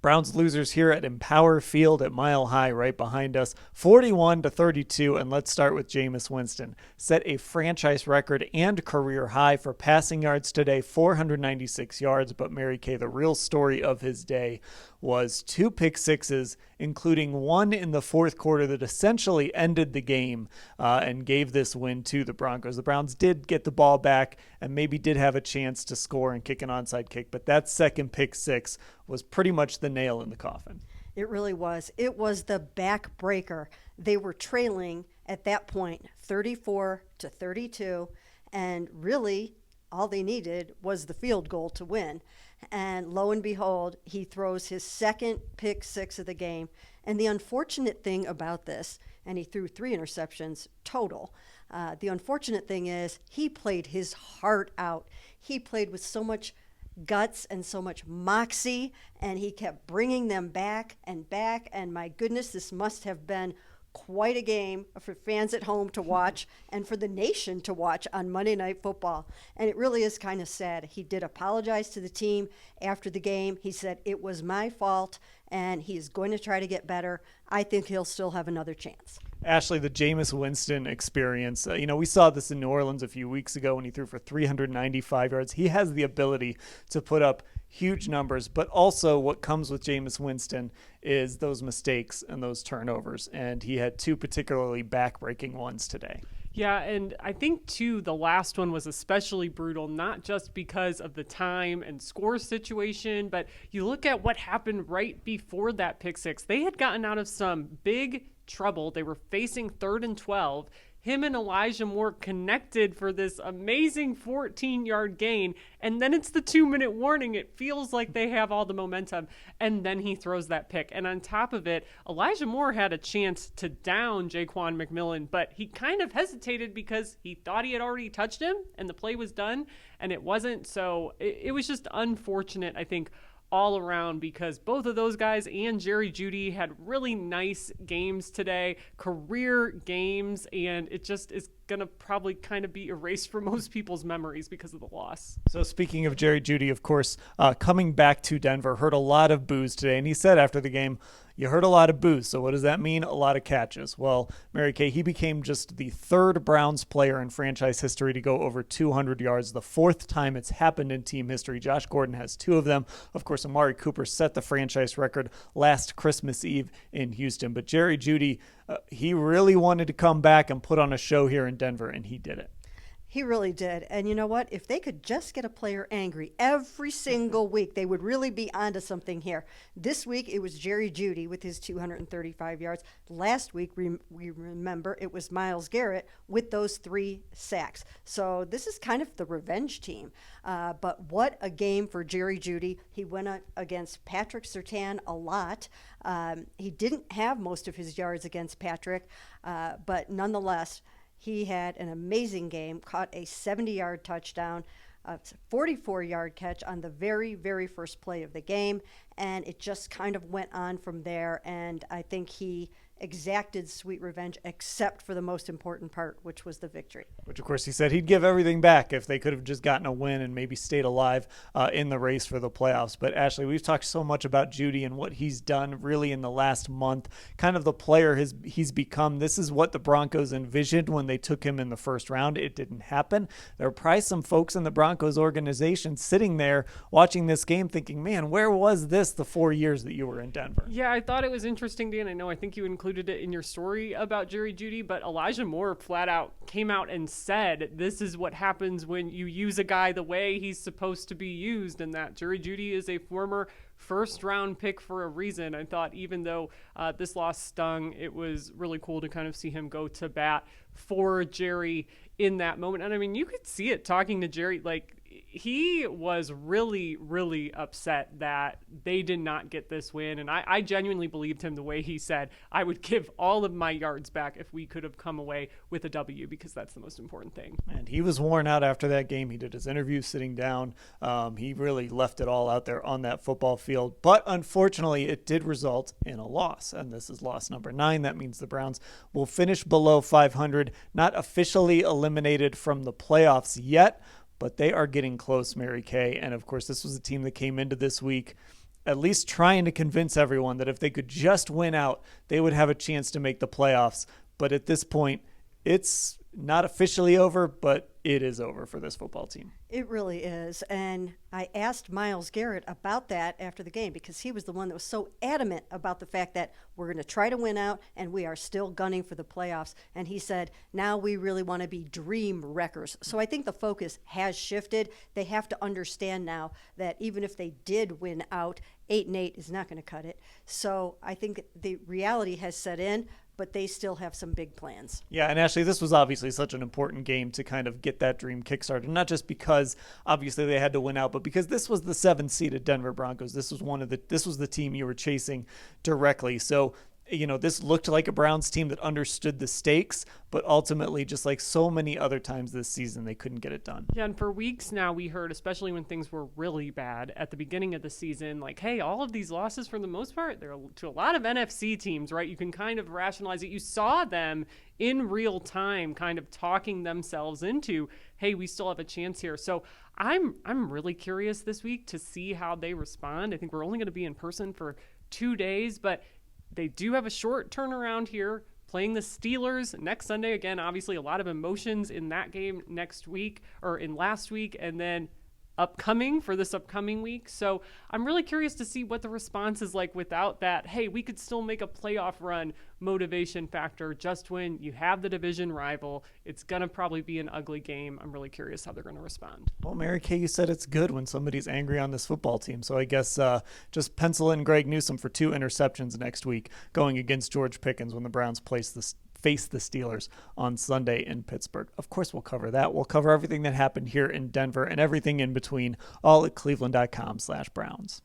Browns losers here at Empower Field at Mile High right behind us, 41-32. And let's start with Jameis Winston. Set a franchise record and career high for passing yards today, 496 yards. But Mary Kay, the real story of his day was 2 pick sixes, including one in the fourth quarter that essentially ended the game and gave this win to the Broncos. The Browns did get the ball back and maybe did have a chance to score and kick an onside kick, but that second pick six was pretty much the nail in the coffin. It really was. It was the backbreaker. They were trailing at that point 34-32, and really all they needed was the field goal to win. And lo and behold, he throws his second pick six of the game. And the unfortunate thing about this, and he threw 3 interceptions total. The unfortunate thing is he played his heart out. He played with so much guts and so much moxie, and he kept bringing them back. And my goodness, this must have been quite a game for fans at home to watch and for the nation to watch on Monday Night Football. And it really is kind of sad. He did apologize to the team after the game. He said, "It was my fault," and he is going to try to get better. I think he'll still have another chance. Ashley, the Jameis Winston experience, we saw this in New Orleans a few weeks ago when he threw for 395 yards. He has the ability to put up huge numbers, but also what comes with Jameis Winston is those mistakes and those turnovers, and he had 2 particularly back-breaking ones today. Yeah, and I think, too, the last one was especially brutal, not just because of the time and score situation, but you look at what happened right before that pick six. They had gotten out of some big trouble. They were facing 3rd and 12. Him and Elijah Moore connected for this amazing 14-yard gain, and then it's the 2-minute warning. It feels like they have all the momentum, and then he throws that pick. And on top of it, Elijah Moore had a chance to down Jaquan McMillan, but he kind of hesitated because he thought he had already touched him, and the play was done, and it wasn't. So it was just unfortunate, I think, all around, because both of those guys and Jerry Jeudy had really nice games today, career games, and it just is going to probably kind of be erased from most people's memories because of the loss. So speaking of Jerry Jeudy, of course, coming back to Denver, heard a lot of boos today, and he said after the game, "You heard a lot of boos, so what does that mean? A lot of catches." Well, Mary Kay, he became just the 3rd Browns player in franchise history to go over 200 yards, the 4th time it's happened in team history. Josh Gordon has 2 of them. Of course, Amari Cooper set the franchise record last Christmas Eve in Houston. But Jerry Jeudy, he really wanted to come back and put on a show here in Denver, and he did it. He really did. And you know what? If they could just get a player angry every single week, they would really be onto something here. This week, it was Jerry Jeudy with his 235 yards. Last week, we remember, it was Myles Garrett with those 3 sacks. So this is kind of the revenge team. But what a game for Jerry Jeudy. He went against Patrick Surtain a lot. He didn't have most of his yards against Patrick, but nonetheless, he had an amazing game, caught a 70-yard touchdown, a 44-yard catch on the very, very first play of the game, and it just kind of went on from there, and I think he exacted sweet revenge, except for the most important part, which was the victory. Which, of course, he said he'd give everything back if they could have just gotten a win and maybe stayed alive in the race for the playoffs. But, Ashley, we've talked so much about Jeudy and what he's done really in the last month, kind of the player he's become. This is what the Broncos envisioned when they took him in the first round. It didn't happen. There are probably some folks in the Broncos organization sitting there watching this game thinking, man, where was this the 4 years that you were in Denver? Yeah, I thought it was interesting, Dan. I think you included it in your story about Jerry Jeudy, but Elijah Moore flat out came out and said this is what happens when you use a guy the way he's supposed to be used, and that Jerry Jeudy is a former first-round pick for a reason. I thought even though this loss stung, it was really cool to kind of see him go to bat for Jerry in that moment. And you could see it talking to Jerry, like he was really, really upset that they did not get this win. And I genuinely believed him the way he said, I would give all of my yards back if we could have come away with a W, because that's the most important thing. And he was worn out after that game. He did his interview sitting down. He really left it all out there on that football field. But unfortunately, it did result in a loss. And this is loss number 9. That means the Browns will finish below 500, not officially eliminated from the playoffs yet, but they are getting close, Mary Kay. And, of course, this was a team that came into this week at least trying to convince everyone that if they could just win out, they would have a chance to make the playoffs. But at this point, it's not officially over, but it is over for this football team. It really is. And I asked Myles Garrett about that after the game because he was the one that was so adamant about the fact that we're going to try to win out and we are still gunning for the playoffs. And he said, now we really want to be dream wreckers. So I think the focus has shifted. They have to understand now that even if they did win out, 8-8 is not going to cut it. So I think the reality has set in, but they still have some big plans. Yeah, and Ashley, this was obviously such an important game to kind of get that dream kickstarted, not just because obviously they had to win out, but because this was the 7th-seeded Denver Broncos. This was the team you were chasing directly. So, this looked like a Browns team that understood the stakes, but ultimately, just like so many other times this season, they couldn't get it done. Yeah, and for weeks now, we heard, especially when things were really bad at the beginning of the season, like, hey, all of these losses, for the most part, they're to a lot of NFC teams, right? You can kind of rationalize it. You saw them in real time kind of talking themselves into, hey, we still have a chance here. So I'm really curious this week to see how they respond. I think we're only going to be in person for 2 days, but they do have a short turnaround here, playing the Steelers next Sunday. Again, obviously a lot of emotions in that game next week or in last week, and then upcoming for this upcoming week. So I'm really curious to see what the response is like without that, hey, we could still make a playoff run motivation factor just when you have the division rival. It's going to probably be an ugly game. I'm really curious how they're going to respond. Well, Mary Kay, you said it's good when somebody's angry on this football team. So I guess just pencil in Greg Newsome for 2 interceptions next week going against George Pickens when the Browns face the Steelers on Sunday in Pittsburgh. Of course, we'll cover that. We'll cover everything that happened here in Denver and everything in between, all at cleveland.com/Browns.